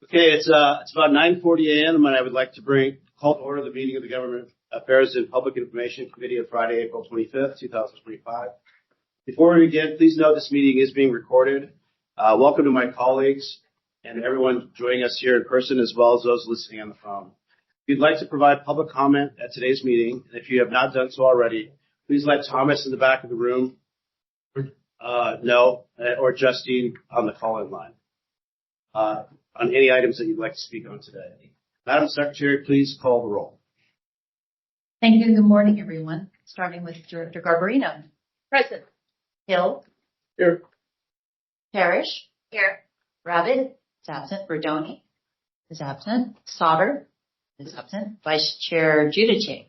Okay, it's about 9:40 a.m. and I would like to call to order the meeting of the Government Affairs and Public Information Committee of Friday, April 25th, 2025. Before we begin, please note this meeting is being recorded. Welcome to my colleagues and everyone joining us here in person, as well as those listening on the phone. If you'd like to provide public comment at today's meeting, and if you have not done so already, please let Thomas in the back of the room know, or Justine on the call-in line. On any items that you'd like to speak on today. Madam Secretary, please call the roll. Thank you. Good morning, everyone. Starting with Director Garbarino. Present. Hill. Here. Parrish. Here. Rabbit is absent. Verdoni is absent. Sauter is absent. Vice Chair Giudice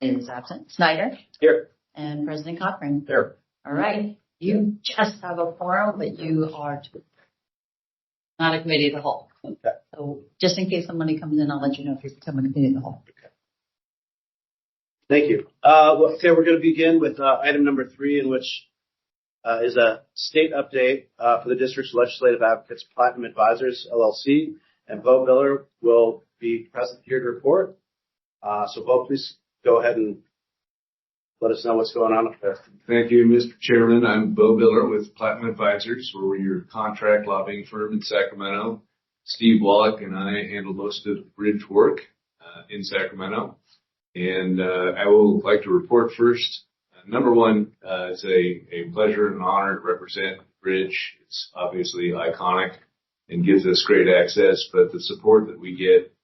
is absent. Snyder. Here. And President Cochran. Here. All right. You just have a quorum, but you are not a committee of the whole. Okay. So just in case somebody comes in, I'll let you know if you become a committee of the whole. Okay. Thank you. Okay, we're going to begin with item number 3, in which is a state update for the district's legislative advocates, Platinum Advisors, LLC, and Bo Miller will be present here to report. So Bo, please go ahead and let us know what's going on up there. Thank you, Mr. Chairman. I'm Bo Miller with Platinum Advisors. We're your contract lobbying firm in Sacramento. Steve Wallach and I handle most of the bridge work in Sacramento. And I will like to report first. Number one, it's a pleasure and honor to represent the bridge. It's obviously iconic and gives us great access, but the support that we get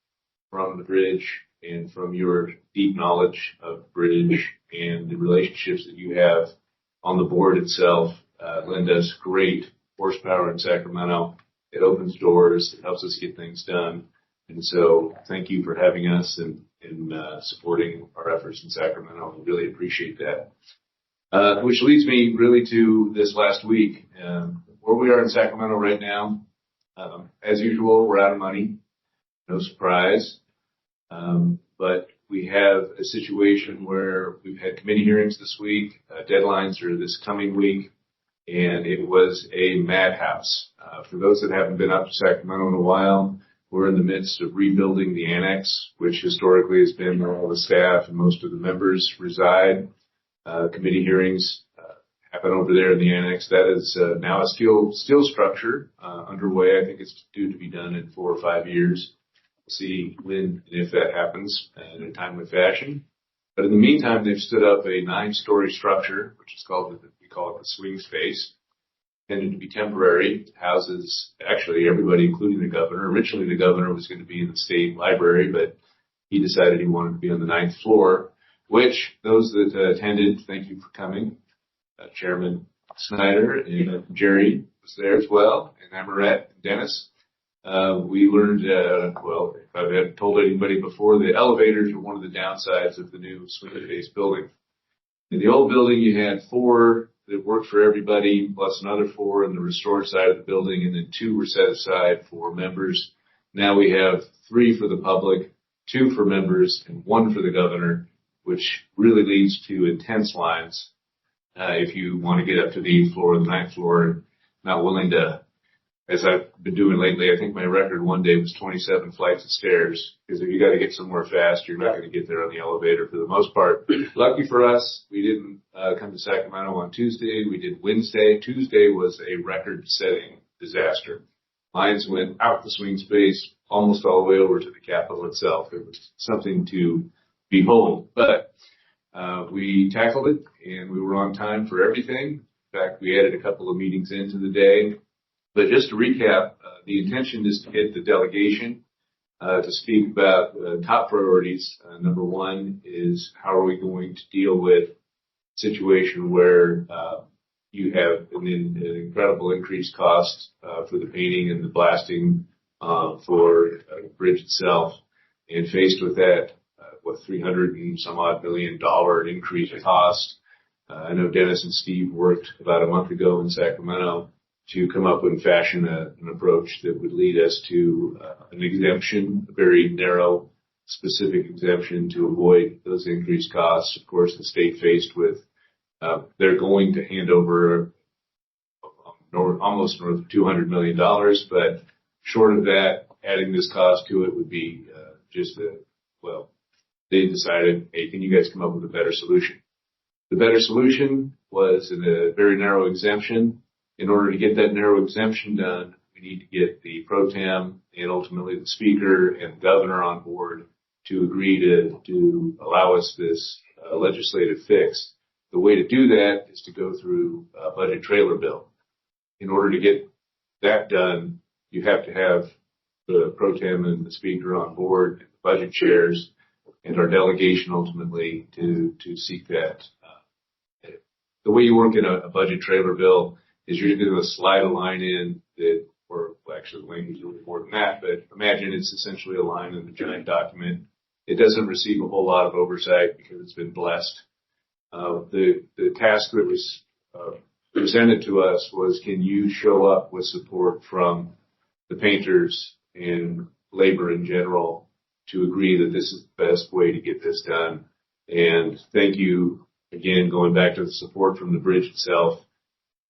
from the bridge and from your deep knowledge of bridge and the relationships that you have on the board itself lend us great horsepower in Sacramento. It opens doors. It helps us get things done. And so thank you for having us and supporting our efforts in Sacramento. We really appreciate that. Which leads me really to this last week. Where we are in Sacramento right now, as usual, we're out of money. No surprise. But we have a situation where we've had committee hearings this week. Deadlines are this coming week. And it was a madhouse. For those that haven't been up to Sacramento in a while, we're in the midst of rebuilding the annex, which historically has been where all the staff and most of the members reside. Committee hearings happen over there in the annex. That is now a steel structure underway. I think it's due to be done in 4 or 5 years. We'll see when and if that happens in a timely fashion. But in the meantime, they've stood up a 9-story structure, which is we call it the swing space, intended to be temporary. It houses actually everybody, including the governor. Originally, the governor was going to be in the state library, but he decided he wanted to be on the 9th floor, which those that attended, thank you for coming. Chairman Snyder and Jerry was there as well, and Amaret and Dennis. We learned, well, if I've had told anybody before, the elevators are one of the downsides of the new swing-based building. In the old building, you had 4 that worked for everybody, plus another 4 in the restored side of the building, and then 2 were set aside for members. Now we have 3 for the public, 2 for members, and 1 for the governor, which really leads to intense lines. If you want to get up to the 8th floor or the 9th floor, not willing to, as I've been doing lately, I think my record one day was 27 flights of stairs, because if you got to get somewhere fast, you're not going to get there on the elevator for the most part. Lucky for us, we didn't come to Sacramento on Tuesday. We did Wednesday. Tuesday was a record-setting disaster. Lines went out the swing space almost all the way over to the Capitol itself. It was something to behold. But we tackled it, and we were on time for everything. In fact, we added a couple of meetings into the day. But just to recap, the intention is to get the delegation to speak about top priorities. Number one is how are we going to deal with a situation where you have an incredible increased cost for the painting and the blasting for the bridge itself. And faced with that, $300 and some odd million increase in cost. I know Dennis and Steve worked about a month ago in Sacramento to come up with and fashion an approach that would lead us to an exemption, a very narrow, specific exemption to avoid those increased costs. Of course, the state faced with, they're going to hand over almost north of $200 million, but short of that, adding this cost to it would be they decided, hey, can you guys come up with a better solution? The better solution was in a very narrow exemption. In order to get that narrow exemption done, we need to get the pro tem and ultimately the speaker and the governor on board to agree to allow us this legislative fix. The way to do that is to go through a budget trailer bill. In order to get that done, you have to have the pro tem and the speaker on board, and the budget chairs, and our delegation ultimately to seek that. The way you work in a budget trailer bill is you're going to slide a line in that, or actually the language is a little more than that, but imagine it's essentially a line in a giant document. It doesn't receive a whole lot of oversight because it's been blessed. The task that was presented to us was, can you show up with support from the painters and labor in general to agree that this is the best way to get this done? And thank you again, going back to the support from the bridge itself,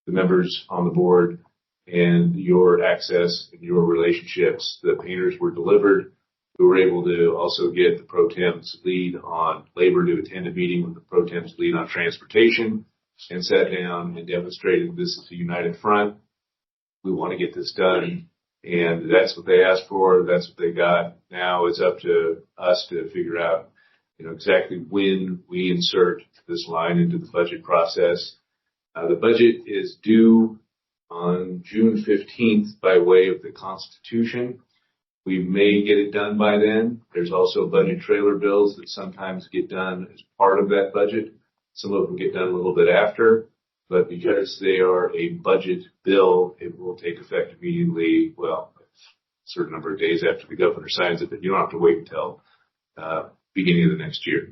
the members on the board, and your access and your relationships. The painters were delivered. We were able to also get the pro tem's lead on labor to attend a meeting with the pro tem's lead on transportation and sat down and demonstrated this is a united front. We want to get this done. And that's what they asked for. That's what they got. Now it's up to us to figure out, exactly when we insert this line into the budget process. The budget is due on June 15th by way of the Constitution. We may get it done by then. There's also budget trailer bills that sometimes get done as part of that budget. Some of them get done a little bit after, but because they are a budget bill, it will take effect immediately, a certain number of days after the governor signs it, but you don't have to wait until beginning of the next year.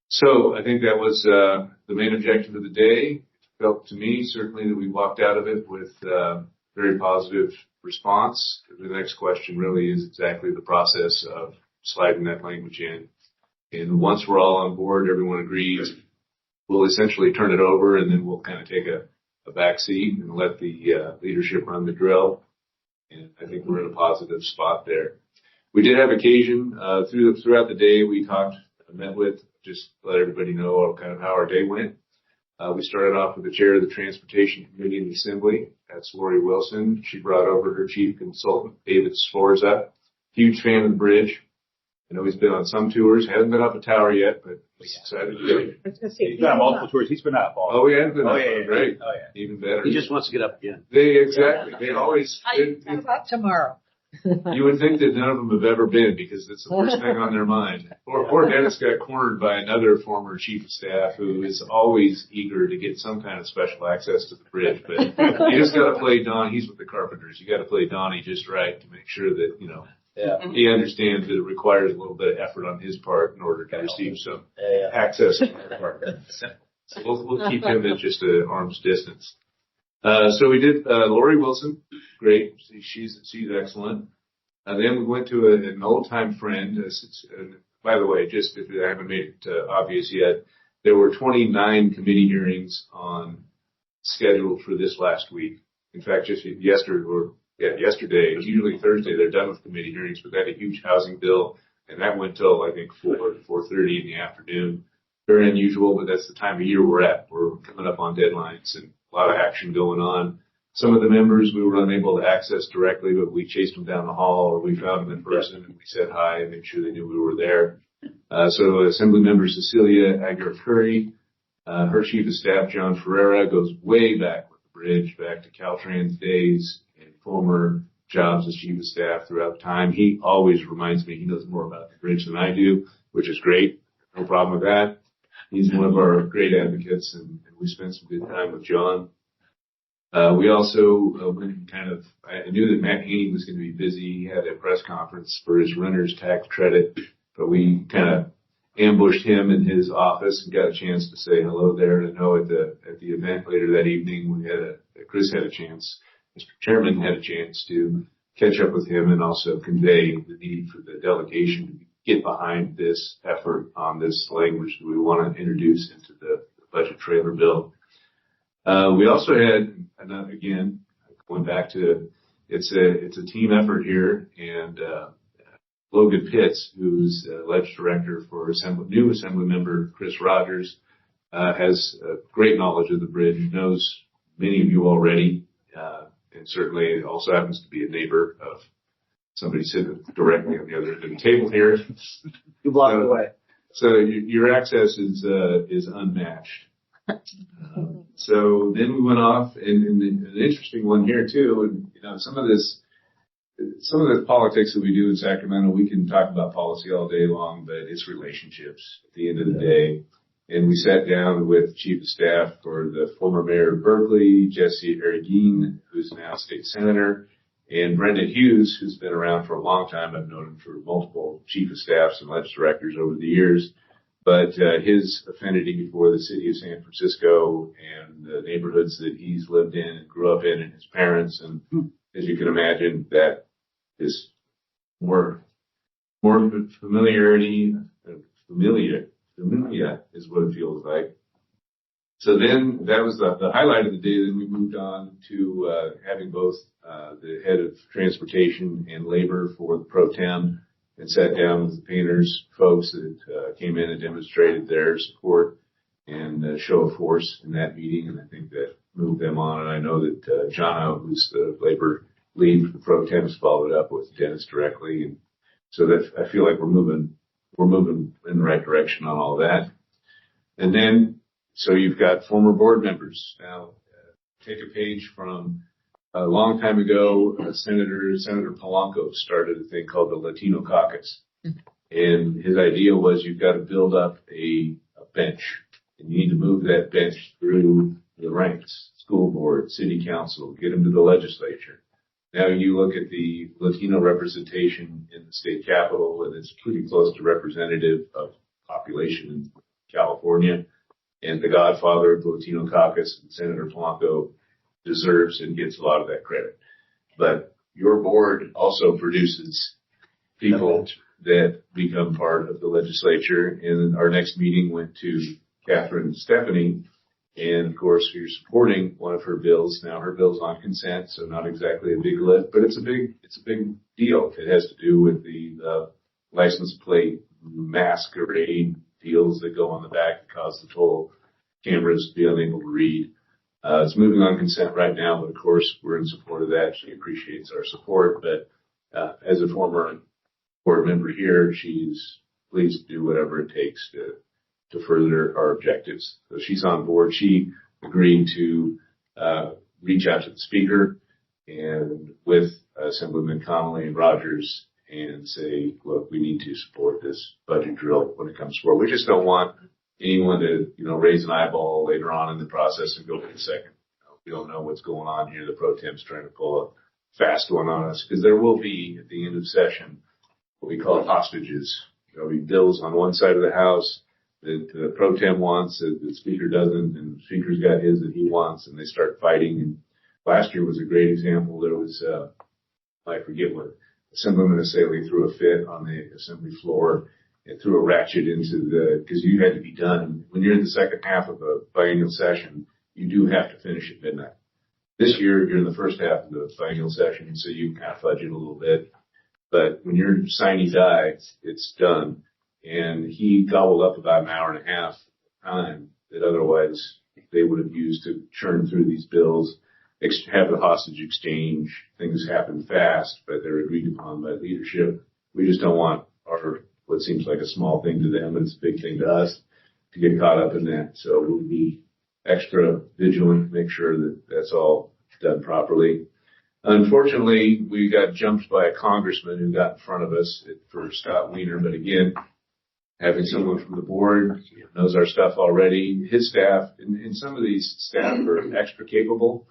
So I think that was the main objective of the day. It felt to me certainly that we walked out of it with very positive response. The next question really is exactly the process of sliding that language in. And once we're all on board, everyone agrees, we'll essentially turn it over, and then we'll kind of take a back seat and let the leadership run the drill. And I think we're in a positive spot there. We did have occasion throughout the day. We met with, just let everybody know kind of how our day went. We started off with the chair of the Transportation Committee in the Assembly. That's Lori Wilson. She brought over her chief consultant, David Sforza. Huge fan of the bridge. I know he's been on some tours. Hasn't been up a tower yet, but he's excited to get it. He's been on multiple tours. He's been up. Oh, he has been up. Yeah. Great. Oh, yeah. Even better. He just wants to get up again. They always. How about tomorrow? You would think that none of them have ever been, because it's the first thing on their mind. Poor Dennis got cornered by another former chief of staff who is always eager to get some kind of special access to the bridge. But you just got to play Don. He's with the Carpenters. You got to play Donnie just right to make sure that, he understands that it requires a little bit of effort on his part in order to receive some access to the part. So we'll keep him at just an arm's distance. So we did, Lori Wilson, great. She's excellent. Then we went to an old time friend. By the way, just if I haven't made it obvious yet, there were 29 committee hearings scheduled for this last week. In fact, just yesterday, usually Thursday, they're done with committee hearings, but they had a huge housing bill, and that went till, I think, 4:30 in the afternoon. Very unusual, but that's the time of year we're at. We're coming up on deadlines and a lot of action going on. Some of the members we were unable to access directly, but we chased them down the hall, or we found them in person, and we said hi and made sure they knew we were there. So Assembly Member Cecilia Aguirre-Curry, her Chief of Staff, John Ferreira, goes way back with the bridge, back to Caltrans days and former jobs as Chief of Staff throughout time. He always reminds me he knows more about the bridge than I do, which is great. No problem with that. He's one of our great advocates, and we spent some good time with John. We also went I knew that Matt Haney was going to be busy. He had a press conference for his renter's tax credit, but we kind of ambushed him in his office and got a chance to say hello there. And I know at the event later that evening, Chris had a chance, Mr. Chairman had a chance to catch up with him and also convey the need for the delegation to get behind this effort on this language that we want to introduce into the budget trailer bill. We also had, again, going back to it's a team effort here, and Logan Pitts, who's ledge director for new assembly member Chris Rogers, has great knowledge of the bridge, knows many of you already, and certainly also happens to be a neighbor of somebody sitting directly on the other end of the table here. You block away. So your access is unmatched. So then we went off, and an interesting one here too. And some of this politics that we do in Sacramento, we can talk about policy all day long, but it's relationships at the end of the day. And we sat down with Chief of Staff for the former Mayor of Berkeley, Jesse Arreguin, who's now State Senator, and Brenda Hughes, who's been around for a long time. I've known him for multiple Chief of Staffs and Ledge Directors over the years. But his affinity for the city of San Francisco and the neighborhoods that he's lived in and grew up in, and his parents, and as you can imagine, that is more familiarity, familia is what it feels like. So then that was the highlight of the day. Then we moved on to having both the head of transportation and labor for the pro tem, and sat down with the painters folks that came in and demonstrated their support and show of force in that meeting. And I think that moved them on. And I know that Jono, who's the labor lead for the pro temps, followed up with Dennis directly. And so that I feel like we're moving in the right direction on all that. And then, so you've got former board members. Now, take a page from a long time ago, Senator Polanco started a thing called the Latino Caucus. And his idea was you've got to build up a bench, and you need to move that bench through the ranks, school board, city council, get them to the legislature. Now you look at the Latino representation in the state capitol, and it's pretty close to representative of population in California. And the godfather of the Latino Caucus, Senator Polanco, deserves and gets a lot of that credit. But your board also produces people that become part of the legislature. And our next meeting went to Catherine and Stephanie. And of course, you're supporting one of her bills. Now her bill's on consent, so not exactly a big lift, but it's a big deal. It has to do with the license plate masquerade deals that go on the back that cause the toll cameras to be unable to read. It's moving on consent right now, but of course we're in support of that. She appreciates our support, but as a former board member here, she's pleased to do whatever it takes to further our objectives. So she's on board. She agreed to reach out to the speaker and with Assemblyman Connolly and Rogers and say, look, we need to support this budget drill when it comes forward. We just don't want anyone to, raise an eyeball later on in the process and go, wait a second. We don't know what's going on here. The pro temp's trying to pull a fast one on us, because there will be at the end of session what we call hostages. There'll be bills on one side of the house that the pro tem wants, that the speaker doesn't, and the speaker's got his that he wants, and they start fighting. And last year was a great example. There was, I forget what, Assemblyman Assaley threw a fit on the assembly floor and threw a ratchet into because you had to be done. When you're in the second half of a biennial session, you do have to finish at midnight. This year, you're in the first half of the biennial session, so you can kind of fudge it a little bit. But when you're sine die, it's done. And he gobbled up about an hour and a half time that otherwise they would have used to churn through these bills, have the hostage exchange. Things happen fast, but they're agreed upon by leadership. We just don't want what seems like a small thing to them, but it's a big thing to us, to get caught up in that. So we'll be extra vigilant, make sure that that's all done properly. Unfortunately, we got jumped by a congressman who got in front of us for Scott Wiener. But again, having someone from the board who knows our stuff already, his staff, and some of these staff are extra capable.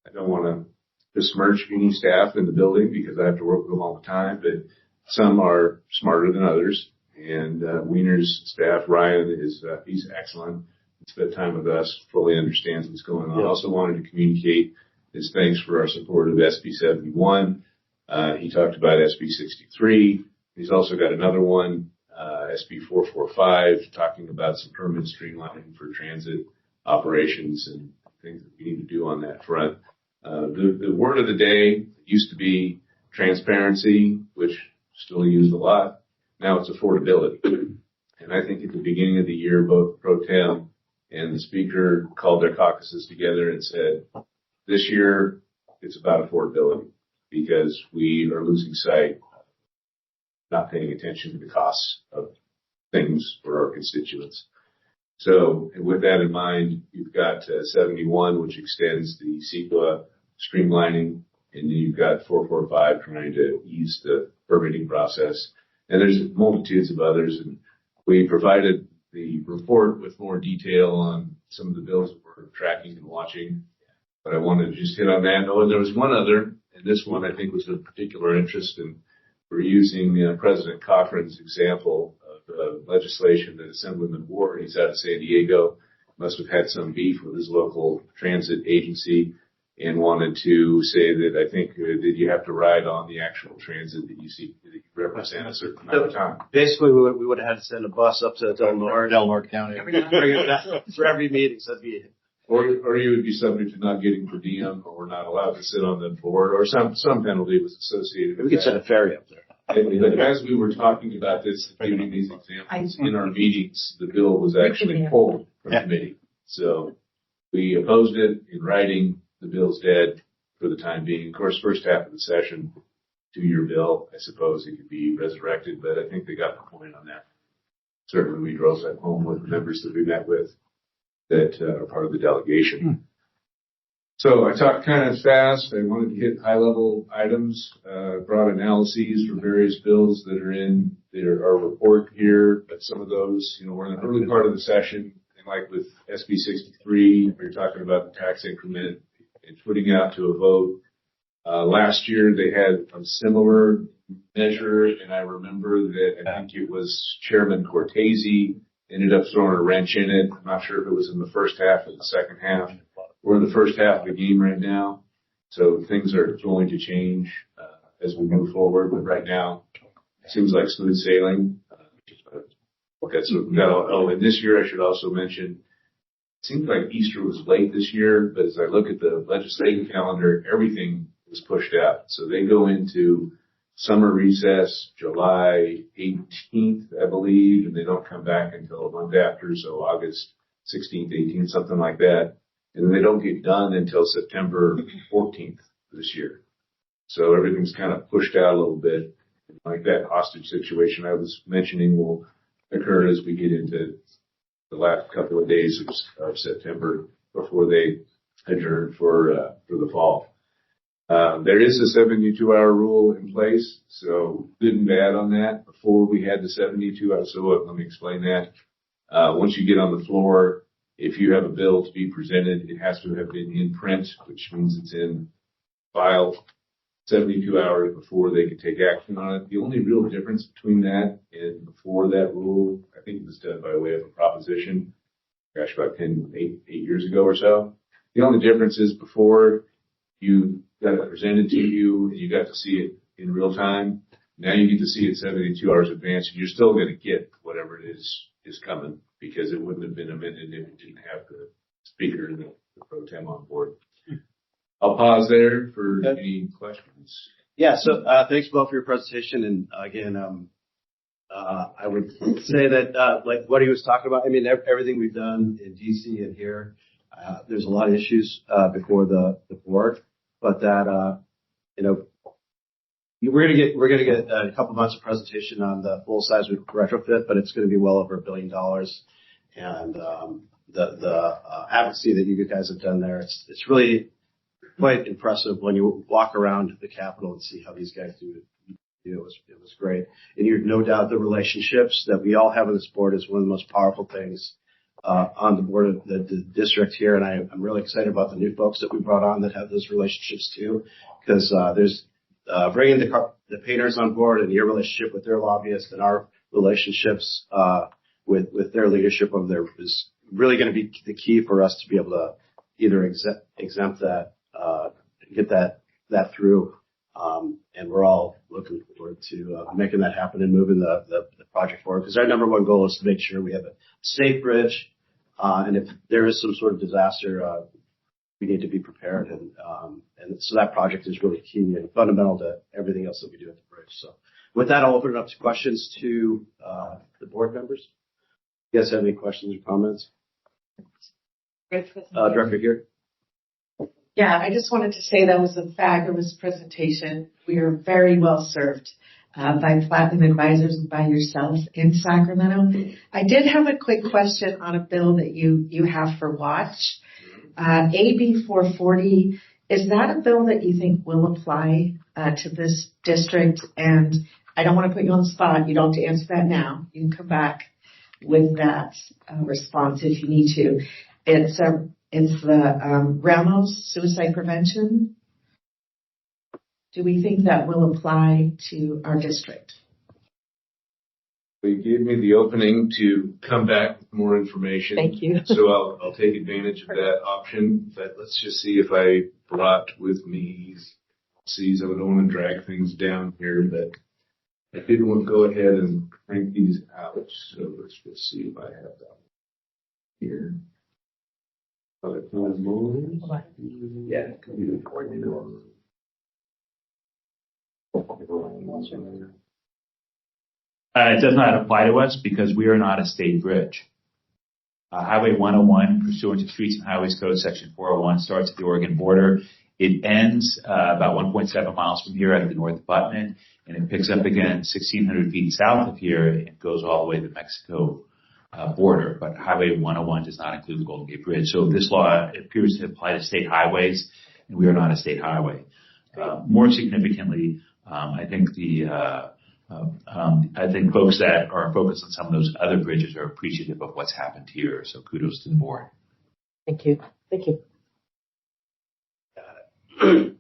I don't want to besmirch any staff in the building because I have to work with them all the time, but some are smarter than others. And Wiener's staff, Ryan, he's excellent. He spent time with us, fully understands what's going on. I also wanted to communicate his thanks for our support of SB 71. He talked about SB 63. He's also got another one, SB 445, talking about some permanent streamlining for transit operations and things that we need to do on that front. The word of the day used to be transparency, which still used a lot. Now it's affordability. And I think at the beginning of the year, both Pro Tem and the Speaker called their caucuses together and said, this year it's about affordability because we are losing sight, not paying attention to the costs of things for our constituents. So with that in mind, you've got 71, which extends the CEQA streamlining, and then you've got 445 trying to ease the permitting process. And there's multitudes of others, and we provided the report with more detail on some of the bills that we're tracking and watching. But I wanted to just hit on that. Oh, and there was one other, and this one I think was of particular interest, and we're using President Cochran's example of legislation that Assemblyman Ward, he's out of San Diego, must have had some beef with his local transit agency and wanted to say that I think that you have to ride on the actual transit that you see, that you represent a certain amount of time. Basically, we would have had to send a bus up to Del Norte County. bring it back for every meeting. So that'd be Or you would be subject to not getting per diem, or not allowed to sit on the board, or some penalty was associated with we could that. send a ferry up there. And as we were talking about this, giving these examples in our meetings, the bill was actually pulled from committee. So we opposed it in writing. The bill's dead for the time being. Of course, first half of the session, 2-year bill, I suppose it could be resurrected, but I think they got the point on that. Certainly we drove that home with members that we met with that are part of the delegation. So I talked kind of fast. I wanted to hit high-level items, brought analyses for various bills that are in our report here, but some of those, we're in the early part of the session, and like with SB 63, we were talking about the tax increment and putting out to a vote. Last year they had a similar measure, and I remember that I think it was Chairman Cortese ended up throwing a wrench in it. I'm not sure if it was in the first half or the second half. We're in the first half of the game right now, so things are going to change as we move forward. But right now, it seems like smooth sailing. That's what we got. Oh, and this year I should also mention, it seems like Easter was late this year, but as I look at the legislative calendar, everything was pushed out. So they go into summer recess July 18th, I believe, and they don't come back until a month after, so August 16th, 18th, something like that. And then they don't get done until September 14th this year. So everything's kind of pushed out a little bit. Like that hostage situation I was mentioning will occur as we get into the last couple of days of September before they adjourn for the fall. There is a 72-hour rule in place, so good and bad on that. Before we had the 72 hours, so let me explain that. Once you get on the floor, if you have a bill to be presented, it has to have been in print, which means it's in file 72 hours before they can take action on it. The only real difference between that and before that rule, I think it was done by way of a proposition, about 8 years ago or so. The only difference is before you got it presented to you and you got to see it in real time. Now you get to see it 72 hours in advance, and you're still going to get whatever it is coming, because it wouldn't have been amended if it didn't have the speaker and the pro tem on board. I'll pause there for any questions. Yeah. So thanks, Bill, for your presentation. And again, I would say that like what he was talking about. I mean, everything we've done in DC and here, there's a lot of issues before the board, but that we're gonna get a couple months of presentation on the full size retrofit, but it's going to be well over $1 billion. And the advocacy that you guys have done there, it's really quite impressive when you walk around the Capitol and see how these guys do it. It was great. And you've no doubt the relationships that we all have on this board is one of the most powerful things on the board of the district here. And I'm really excited about the new folks that we brought on that have those relationships too, because there's bringing the painters on board and your relationship with their lobbyists and our relationships with their leadership over there is really going to be the key for us to be able to either exempt that, get that through. And we're all looking forward to making that happen and moving the project forward, because our number one goal is to make sure we have a safe bridge. And if there is some sort of disaster, we need to be prepared. And so that project is really key and fundamental to everything else that we do at the bridge. So with that, I'll open it up to questions to the board members. You guys have any questions or comments? Director here. Yeah, I just wanted to say that was a fabulous presentation. We are very well served by Platinum Advisors and by yourself in Sacramento. I did have a quick question on a bill that you have for watch. AB 440, is that a bill that you think will apply to this district? And I don't want to put you on the spot. You don't have to answer that now. You can come back with that response if you need to. It's the Ramos suicide prevention. Do we think that will apply to our district? You gave me the opening to come back with more information. Thank you. So I'll take advantage of that option. But let's just see if I brought with me. I don't want to drag things down here, but I did want to go ahead and crank these out. So let's just see if I have that here. Yeah. It does not apply to us because we are not a state bridge. Highway 101, pursuant to Streets and Highways Code, Section 401, starts at the Oregon border. It ends about 1.7 miles from here at the north abutment, and it picks up again 1,600 feet south of here and goes all the way to the Mexico border. But Highway 101 does not include the Golden Gate Bridge. So this law appears to apply to state highways, and we are not a state highway. More significantly, I think folks that are focused on some of those other bridges are appreciative of what's happened here. So kudos to the board. Thank you. Thank you. Got it.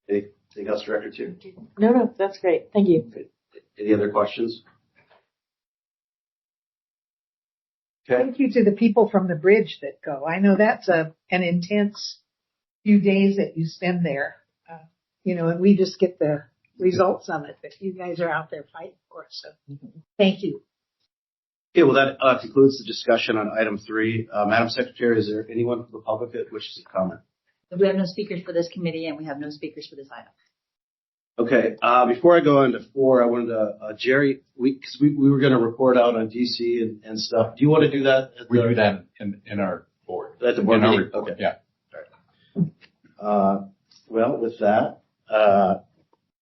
Anything else, Director Two? No, that's great. Thank you. Any other questions? Okay. Thank you to the people from the bridge that go. I know that's an intense few days that you spend there, and we just get the results of it, but you guys are out there fighting for us. So thank you. Okay, well, that concludes the discussion on item 3. Madam Secretary, is there anyone from the public that wishes to comment? We have no speakers for this committee, and we have no speakers for this item. Okay, before I go into 4, I wanted to, Jerry, because we were going to report out on DC and stuff. Do you want to do that? We do that in our board. At the board meeting? Okay. Yeah. All right. Well, with that,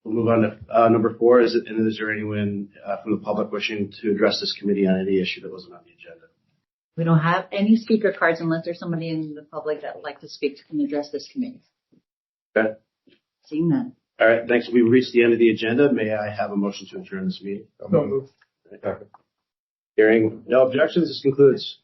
we'll move on to number 4. Is there anyone from the public wishing to address this committee on any issue that wasn't on the agenda? We don't have any speaker cards unless there's somebody in the public that would like to speak and address this committee. Okay. Seeing none. All right. Thanks. We've reached the end of the agenda. May I have a motion to adjourn this meeting? So moved. Hearing no objections, this concludes